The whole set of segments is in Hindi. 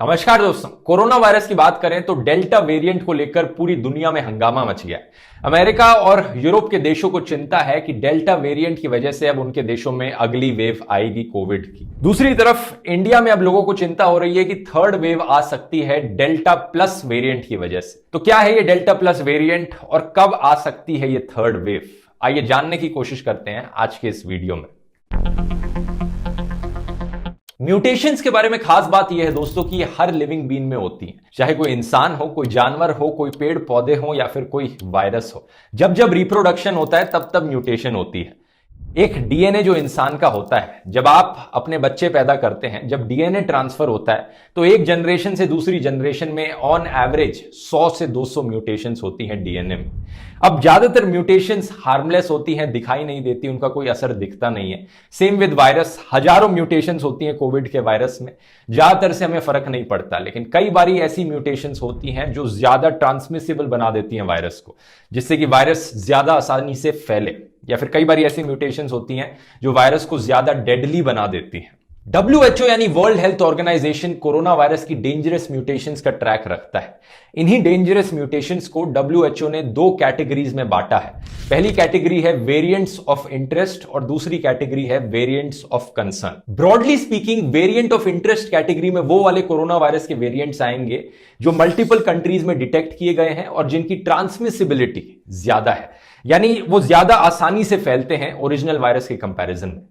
नमस्कार दोस्तों, कोरोना वायरस की बात करें तो डेल्टा वेरिएंट को लेकर पूरी दुनिया में हंगामा मच गया है। अमेरिका और यूरोप के देशों को चिंता है कि डेल्टा वेरिएंट की वजह से अब उनके देशों में अगली वेव आएगी कोविड की। दूसरी तरफ इंडिया में अब लोगों को चिंता हो रही है कि थर्ड वेव आ सकती है डेल्टा प्लस वेरिएंट की वजह से। तो क्या है ये डेल्टा प्लस वेरिएंट और कब आ सकती है ये थर्ड वेव? आइए जानने की कोशिश करते हैं आज के इस वीडियो में। म्यूटेशंस के बारे में खास बात यह है दोस्तों कि ये हर लिविंग बीइंग में होती है, चाहे कोई इंसान हो, कोई जानवर हो, कोई पेड़ पौधे हो या फिर कोई वायरस हो। जब जब रिप्रोडक्शन होता है तब तब म्यूटेशन होती है। एक डीएनए जो इंसान का होता है, जब आप अपने बच्चे पैदा करते हैं, जब डीएनए ट्रांसफर होता है तो एक जनरेशन से दूसरी जनरेशन में ऑन एवरेज 100 से 200 म्यूटेशंस होती हैं डीएनए में। अब ज्यादातर म्यूटेशंस हार्मलेस होती हैं, दिखाई नहीं देती, उनका कोई असर दिखता नहीं है। सेम विद वायरस, हजारों म्यूटेशंस होती हैं कोविड के वायरस में, ज्यादातर से हमें फर्क नहीं पड़ता। लेकिन कई बारी ऐसी म्यूटेशंस होती हैं जो ज्यादा ट्रांसमिसिबल बना देती हैं वायरस को, जिससे कि वायरस ज्यादा आसानी से फैले। या फिर कई बार ऐसी म्यूटेशंस होती हैं जो वायरस को ज्यादा डेडली बना देती हैं। WHO यानी world health organization corona virus की डेंजरस म्यूटेशंस का ट्रैक रखता है। इन्हीं डेंजरस म्यूटेशंस को WHO ने दो कैटेगरीज में बांटा है। पहली कैटेगरी है वेरिएंट्स ऑफ इंटरेस्ट और दूसरी कैटेगरी है variants of concern. Broadly speaking, variant of interest category में वो वाले कोरोना वायरस के वेरिएंट्स आएंगे जो मल्टीपल कंट्रीज में डिटेक्ट किए गए हैं और जिनकी ट्रांसमिसिबिलिटी ज्यादा है, यानी वो ज्यादा आसानी से फैलते हैं ओरिजिनल वायरस के कंपैरिजन में।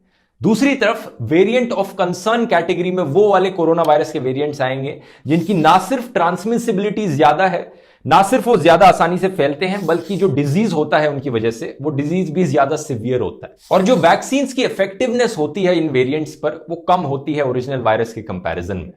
दूसरी तरफ वेरिएंट ऑफ कंसर्न कैटेगरी में वो वाले कोरोना वायरस के वेरिएंट्स आएंगे जिनकी ना सिर्फ ट्रांसमिसिबिलिटी ज्यादा है, ना सिर्फ वो ज्यादा आसानी से फैलते हैं, बल्कि जो डिजीज होता है उनकी वजह से वो डिजीज भी ज्यादा सिवियर होता है। और जो वैक्सीन की इफेक्टिवनेस होती है इन वेरिएंट्स पर, वो कम होती है ओरिजिनल वायरस के कंपैरिजन में।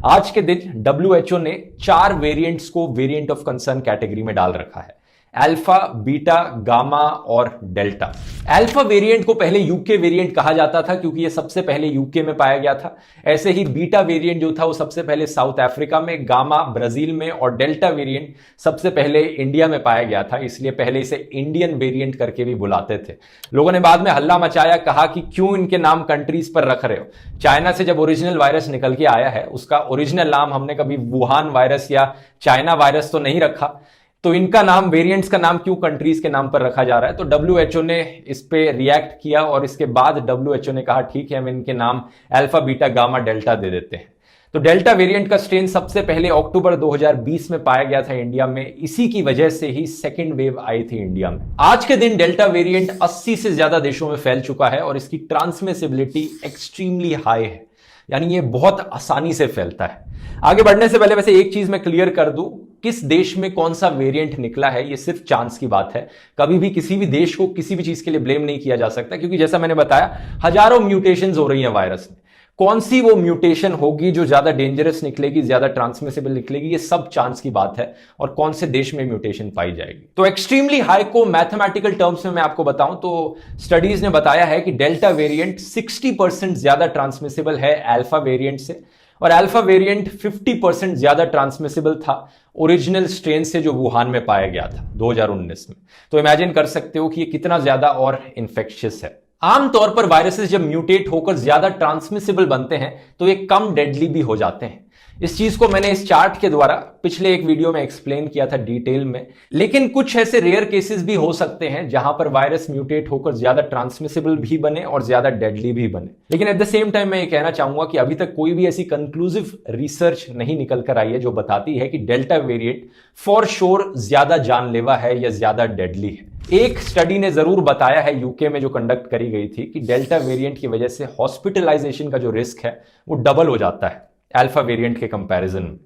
आज के दिन WHO ने 4 वेरिएंट्स को वेरिएंट ऑफ कंसर्न कैटेगरी में डाल रखा है: अल्फा, बीटा, गामा और डेल्टा। अल्फा वेरिएंट को पहले यूके वेरिएंट कहा जाता था क्योंकि ये सबसे पहले यूके में पाया गया था। ऐसे ही बीटा वेरिएंट जो था वो सबसे पहले साउथ अफ्रीका में, गामा ब्राजील में और डेल्टा वेरिएंट सबसे पहले इंडिया में पाया गया था, इसलिए पहले इसे इंडियन वेरिएंट करके भी बुलाते थे। लोगों ने बाद में हल्ला मचाया, कहा कि क्यों इनके नाम कंट्रीज पर रख रहे हो। चाइना से जब ओरिजिनल वायरस निकल के आया है उसका ओरिजिनल नाम हमने कभी वुहान वायरस या चाइना वायरस तो नहीं रखा, तो इनका नाम, वेरिएंट्स का नाम क्यों कंट्रीज के नाम पर रखा जा रहा है? तो WHO ने इस पे रिएक्ट किया और इसके बाद WHO ने कहा ठीक है, हम इनके नाम अल्फा, बीटा, गामा, डेल्टा दे देते हैं। तो डेल्टा वेरिएंट का स्ट्रेन सबसे पहले अक्टूबर 2020 में पाया गया था इंडिया में। इसी की वजह से ही सेकेंड वेव आई थी इंडिया में। आज के दिन डेल्टा वेरिएंट 80 से ज्यादा देशों में फैल चुका है और इसकी ट्रांसमिसिबिलिटी एक्सट्रीमली हाई है, यानी ये बहुत आसानी से फैलता है। आगे बढ़ने से पहले वैसे एक चीज मैं क्लियर कर दूं, किस देश में कौन सा वेरिएंट निकला है ये सिर्फ चांस की बात है। कभी भी किसी भी देश को किसी भी चीज के लिए ब्लेम नहीं किया जा सकता, क्योंकि जैसा मैंने बताया हजारों म्यूटेशंस हो रही हैं वायरस में। कौन सी वो म्यूटेशन होगी जो ज्यादा डेंजरस निकलेगी, ज्यादा ट्रांसमिसिबल निकलेगी, ये सब चांस की बात है, और कौन से देश में म्यूटेशन पाई जाएगी। तो एक्सट्रीमली हाई को मैथमेटिकल टर्म्स में मैं आपको बताऊं तो स्टडीज ने बताया है कि डेल्टा वेरिएंट 60% ज्यादा ट्रांसमिसिबल है अल्फा वेरिएंट से, और अल्फा वेरिएंट 50% ज्यादा ट्रांसमिसिबल था ओरिजिनल स्ट्रेन से जो वुहान में पाया गया था 2019 में। तो इमेजिन कर सकते हो कि ये कितना ज्यादा और इन्फेक्शियस है। आमतौर पर वायरसेस जब म्यूटेट होकर ज्यादा ट्रांसमिसिबल बनते हैं तो ये कम डेडली भी हो जाते हैं। इस चीज को मैंने इस चार्ट के द्वारा पिछले एक वीडियो में एक्सप्लेन किया था डिटेल में। लेकिन कुछ ऐसे रेयर केसेस भी हो सकते हैं जहां पर वायरस म्यूटेट होकर ज्यादा ट्रांसमिसिबल भी बने और ज्यादा डेडली भी बने। लेकिन एट द सेम टाइम मैं ये कहना चाहूंगा कि अभी तक कोई भी ऐसी कंक्लूसिव रिसर्च नहीं निकल कर आई है जो बताती है कि डेल्टा वेरिएंट फॉर श्योर ज्यादा जानलेवा है या ज्यादा डेडली है। एक स्टडी ने जरूर बताया है यूके में जो कंडक्ट करी गई थी कि डेल्टा वेरिएंट की वजह से हॉस्पिटलाइजेशन का जो रिस्क है वो डबल हो जाता है अल्फा वेरिएंट के कंपैरिजन में।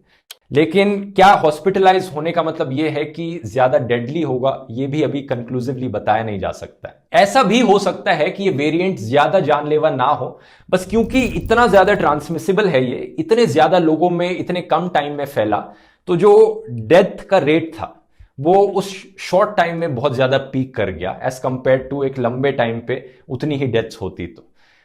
लेकिन क्या हॉस्पिटलाइज होने का मतलब यह है कि ज्यादा डेडली होगा? यह भी अभी कंक्लूसिवली बताया नहीं जा सकता है। ऐसा भी हो सकता है कि ये वेरिएंट ज्यादा जानलेवा ना हो, बस क्योंकि इतना ज्यादा ट्रांसमिसिबल है, ये इतने ज्यादा लोगों में इतने कम टाइम में फैला, तो जो डेथ का रेट था वो उस शॉर्ट टाइम में बहुत ज्यादा पीक कर गया एज कंपेयर टू एक लंबे टाइम पे उतनी ही डेथ्स होती। तो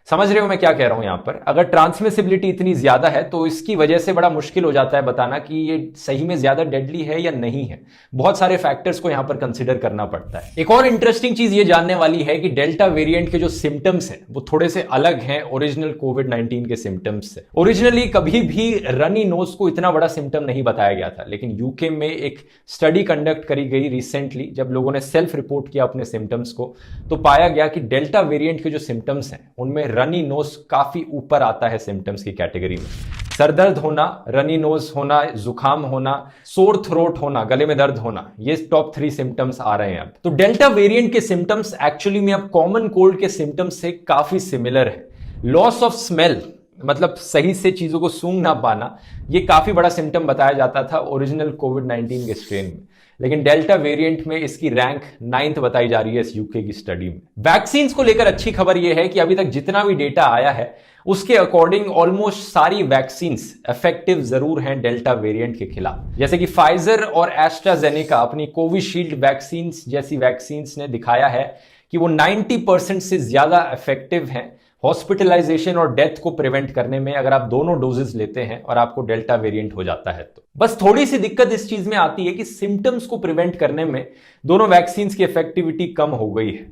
समझ रहे हो मैं क्या कह रहा हूं यहां पर? अगर ट्रांसमिसिबिलिटी इतनी ज्यादा है तो इसकी वजह से बड़ा मुश्किल हो जाता है बताना कि ये सही में ज्यादा डेडली है या नहीं है। बहुत सारे फैक्टर्स को यहां पर कंसिडर करना पड़ता है। एक और इंटरेस्टिंग चीज ये जानने वाली है कि डेल्टा वेरिएंट के जो सिम्टम्स हैं वो थोड़े से अलग हैं ओरिजिनल कोविड-19 के सिम्टम्स से। ओरिजिनली कभी भी रनी नोज को इतना बड़ा सिम्टम नहीं बताया गया था, लेकिन यूके में एक स्टडी कंडक्ट करी गई रिसेंटली, जब लोगों ने सेल्फ रिपोर्ट किया अपने सिम्टम्स को, तो पाया गया कि डेल्टा वेरिएंट के जो सिम्टम्स हैं उनमें रनी नोज काफी ऊपर आता है सिम्टम्स की कैटेगरी में। सरदर्द होना, रनी नोज होना, जुकाम होना, सोर थ्रोट होना, गले में दर्द होना, ये टॉप 3 सिम्टम्स आ रहे हैं अब। तो डेल्टा वेरिएंट के सिम्टम्स एक्चुअली में अब कॉमन कोल्ड के सिम्टम्स से काफी सिमिलर है। लॉस ऑफ स्मेल, मतलब सही से चीजों को सूंघ ना पाना, ये काफी बड़ा सिम्टम बताया जाता था ओरिजिनल कोविड-19 के स्ट्रेन में, लेकिन डेल्टा वेरिएंट में इसकी रैंक 9th बताई जा रही है इस यूके की स्टडी में। वैक्सीन को लेकर अच्छी खबर यह है कि अभी तक जितना भी डेटा आया है उसके अकॉर्डिंग ऑलमोस्ट सारी वैक्सीन इफेक्टिव जरूर हैं डेल्टा वेरिएंट के खिलाफ। जैसे कि फाइजर और एस्ट्राजेनेका अपनी कोविशील्ड वैक्सीन जैसी वैक्सीन ने दिखाया है कि वो 90% से ज्यादा इफेक्टिव हैं हॉस्पिटलाइजेशन और डेथ को प्रिवेंट करने में, अगर आप दोनों डोजेस लेते हैं और आपको डेल्टा वेरिएंट हो जाता है तो। बस थोड़ी सी दिक्कत इस चीज में आती है कि सिम्टम्स को प्रिवेंट करने में दोनों वैक्सीन की इफेक्टिविटी कम हो गई है।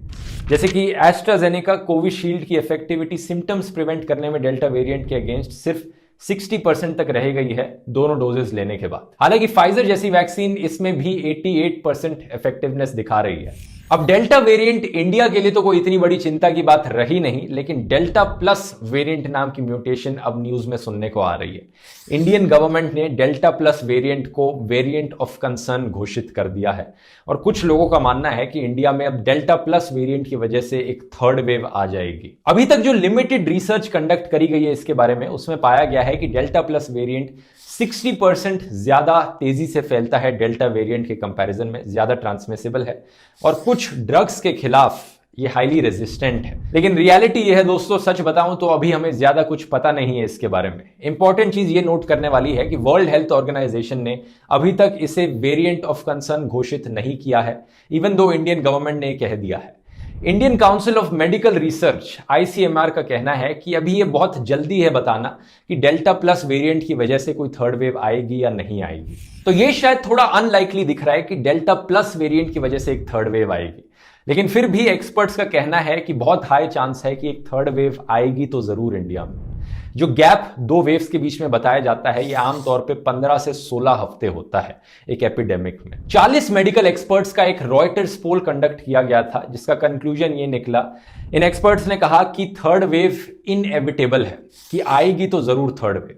जैसे कि एस्ट्राजेनेका कोविशील्ड की इफेक्टिविटी सिम्टम्स प्रिवेंट करने में डेल्टा वेरिएंट के अगेंस्ट सिर्फ 60% तक रह गई है दोनों डोजेस लेने के बाद। हालांकि फाइजर जैसी वैक्सीन इसमें भी 88% इफेक्टिवनेस दिखा रही है। अब डेल्टा वेरिएंट इंडिया के लिए तो कोई इतनी बड़ी चिंता की बात रही नहीं, लेकिन डेल्टा प्लस वेरिएंट नाम की म्यूटेशन अब न्यूज में सुनने को आ रही है। इंडियन गवर्नमेंट ने डेल्टा प्लस वेरिएंट को वेरिएंट ऑफ कंसर्न घोषित कर दिया है और कुछ लोगों का मानना है कि इंडिया में अब डेल्टा प्लस वेरिएंट की वजह से एक थर्ड वेव आ जाएगी। अभी तक जो लिमिटेड रिसर्च कंडक्ट करी गई है इसके बारे में, उसमें पाया गया है कि डेल्टा प्लस वेरिएंट 60% ज्यादा तेजी से फैलता है डेल्टा वेरिएंट के कंपैरिजन में, ज्यादा ट्रांसमिसिबल है और कुछ ड्रग्स के खिलाफ ये हाईली रेजिस्टेंट है। लेकिन रियलिटी ये है दोस्तों, सच बताऊं तो अभी हमें ज्यादा कुछ पता नहीं है इसके बारे में। इंपॉर्टेंट चीज ये नोट करने वाली है कि वर्ल्ड हेल्थ ऑर्गेनाइजेशन ने अभी तक इसे वेरिएंट ऑफ कंसर्न घोषित नहीं किया है, इवन दो इंडियन गवर्नमेंट ने कह दिया है। Indian council of medical research ICMR का कहना है कि अभी ये बहुत जल्दी है बताना कि डेल्टा प्लस वेरिएंट की वजह से कोई थर्ड वेव आएगी या नहीं आएगी। तो ये शायद थोड़ा अनलाइकली दिख रहा है कि डेल्टा प्लस वेरिएंट की वजह से एक थर्ड वेव आएगी, लेकिन फिर भी एक्सपर्ट्स का कहना है कि बहुत हाई चांस है कि एक थर्ड वेव आएगी तो जरूर इंडिया में। जो गैप 2 वेव्स के बीच में बताया जाता है, ये आमतौर पे 15 से 16 हफ्ते होता है एक एपिडेमिक में। 40 मेडिकल एक्सपर्ट्स का एक रॉयटर्स पोल कंडक्ट किया गया था, जिसका कंक्लूजन ये निकला। इन एक्सपर्ट्स ने कहा कि थर्ड वेव इनएविटेबल है, कि आएगी तो जरूर थर्ड वेव,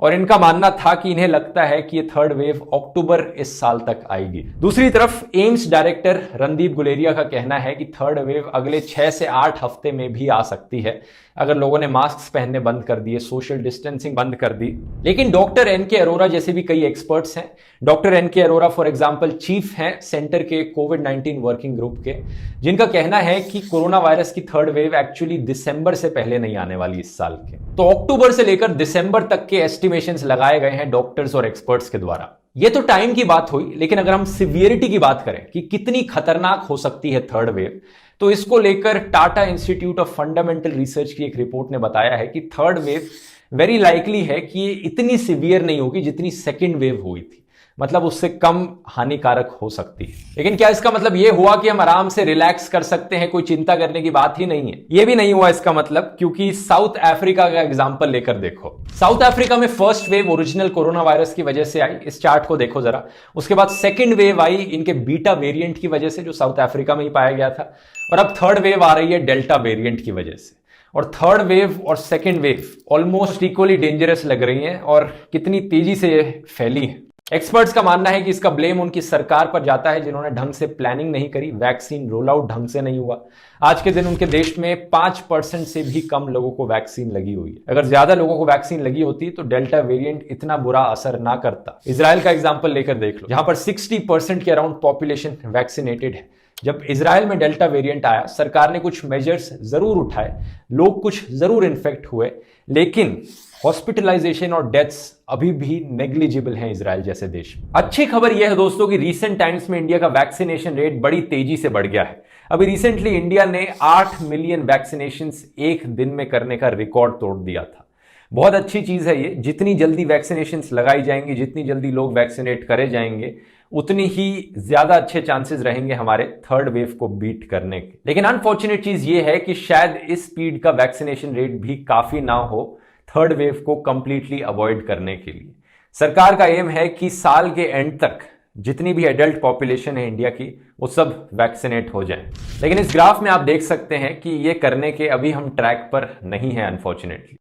और इनका मानना था कि इन्हें लगता है कि ये थर्ड वेव अक्टूबर इस साल तक आएगी। दूसरी तरफ एम्स डायरेक्टर रणदीप गुलेरिया का कहना है कि थर्ड वेव अगले 6 से 8 हफ्ते में भी आ सकती है, अगर लोगों ने मास्क पहनने बंद कर दिए, सोशल डिस्टेंसिंग बंद कर दी। लेकिन डॉक्टर एनके अरोरा जैसे भी कई एक्सपर्ट्स हैं, doctor N K Arora for example chief हैं सेंटर के कोविड-19 वर्किंग ग्रुप के, जिनका कहना है कि कोरोना वायरस की थर्ड वेव एक्चुअली दिसंबर से पहले नहीं आने वाली इस साल के। तो अक्टूबर से लेकर दिसंबर तक के एस्टिमेशंस लगाए गए हैं डॉक्टर्स और एक्सपर्ट्स के द्वारा। ये तो टाइम की बात हुई, लेकिन अगर हम सिवियरिटी की बात करें कि कितनी खतरनाक हो सकती है थर्ड वेव, तो इसको लेकर Tata institute of fundamental research की एक रिपोर्ट ने बताया है कि थर्ड वेव वेरी लाइकली है कि ये इतनी सिवियर नहीं होगी जितनी सेकेंड वेव हुई थी, मतलब उससे कम हानिकारक हो सकती है। लेकिन क्या इसका मतलब ये हुआ कि हम आराम से रिलैक्स कर सकते हैं, कोई चिंता करने की बात ही नहीं है? ये भी नहीं हुआ इसका मतलब, क्योंकि साउथ अफ्रीका का एग्जांपल लेकर देखो। साउथ अफ्रीका में first wave original corona virus की वजह से आई, इस चार्ट को देखो जरा। उसके बाद सेकेंड वेव आई इनके बीटा वेरिएंट की वजह से, जो साउथ अफ्रीका में ही पाया गया था, और अब थर्ड वेव आ रही है डेल्टा वेरिएंट की वजह से। और थर्ड वेव और second wave almost equally dangerous लग रही हैं, और कितनी तेजी से फैली है। एक्सपर्ट्स का मानना है कि इसका ब्लेम उनकी सरकार पर जाता है, जिन्होंने ढंग से प्लानिंग नहीं करी, वैक्सीन रोल आउट ढंग से नहीं हुआ। आज के दिन उनके देश में 5% से भी कम लोगों को वैक्सीन लगी हुई है। अगर ज्यादा लोगों को वैक्सीन लगी होती तो डेल्टा वेरिएंट इतना बुरा असर ना करता। इजराइल का एग्जाम्पल लेकर देख लो, जहां पर 60% के अराउंड पॉपुलेशन वैक्सीनेटेड है। जब इजराइल में डेल्टा वेरिएंट आया, सरकार ने कुछ मेजर्स जरूर उठाए, लोग कुछ जरूर इन्फेक्ट हुए, लेकिन हॉस्पिटलाइजेशन और डेथ्स अभी भी नेग्लिजिबल हैं इजराइल जैसे देश में। अच्छी खबर यह है दोस्तों कि रीसेंट टाइम्स में इंडिया का वैक्सीनेशन रेट बड़ी तेजी से बढ़ गया है। अभी रिसेंटली इंडिया ने 8 मिलियन वैक्सीनेशंस एक दिन में करने का रिकॉर्ड तोड़ दिया था। बहुत अच्छी चीज है ये। जितनी जल्दी वैक्सीनेशंस लगाई जाएंगी, जितनी जल्दी लोग वैक्सीनेट करे जाएंगे, उतनी ही ज्यादा अच्छे चांसेस रहेंगे हमारे थर्ड वेव को बीट करने के। लेकिन अनफॉर्चुनेट चीज ये है कि शायद इस स्पीड का वैक्सीनेशन रेट भी काफी ना हो थर्ड वेव को कंप्लीटली अवॉइड करने के लिए। सरकार का एम है कि साल के एंड तक जितनी भी एडल्ट पॉपुलेशन है इंडिया की, वो सब वैक्सीनेट हो जाए। लेकिन इस ग्राफ में आप देख सकते हैं कि ये करने के अभी हम ट्रैक पर नहीं है unfortunately.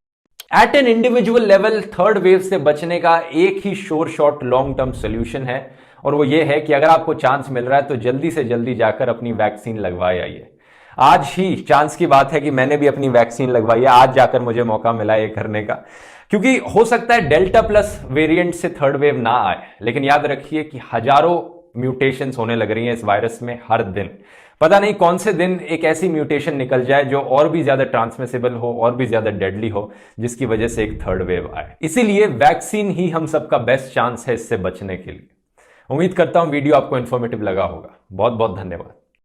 At an individual level third wave से बचने का एक ही sure shot long term solution है, और वो ये है कि अगर आपको चांस मिल रहा है तो जल्दी से जल्दी जाकर अपनी वैक्सीन लगवाए आइए। आज ही चांस की बात है कि मैंने भी अपनी वैक्सीन लगवाई है, आज जाकर मुझे मौका मिला ये करने का, क्योंकि हो सकता है डेल्टा प्लस वेरिएंट से थर्ड वेव ना आए, लेकिन याद रखिए कि हजारों म्यूटेशंस होने लग रही हैं इस वायरस में हर दिन। पता नहीं कौन से दिन एक ऐसी म्यूटेशन निकल जाए जो और भी ज्यादा ट्रांसमिसेबल हो, और भी ज्यादा डेडली हो, जिसकी वजह से एक थर्ड वेव आए। इसीलिए वैक्सीन ही हम सबका बेस्ट चांस है इससे बचने के लिए। उम्मीद करता हूं वीडियो आपको इंफॉर्मेटिव लगा होगा। बहुत बहुत धन्यवाद।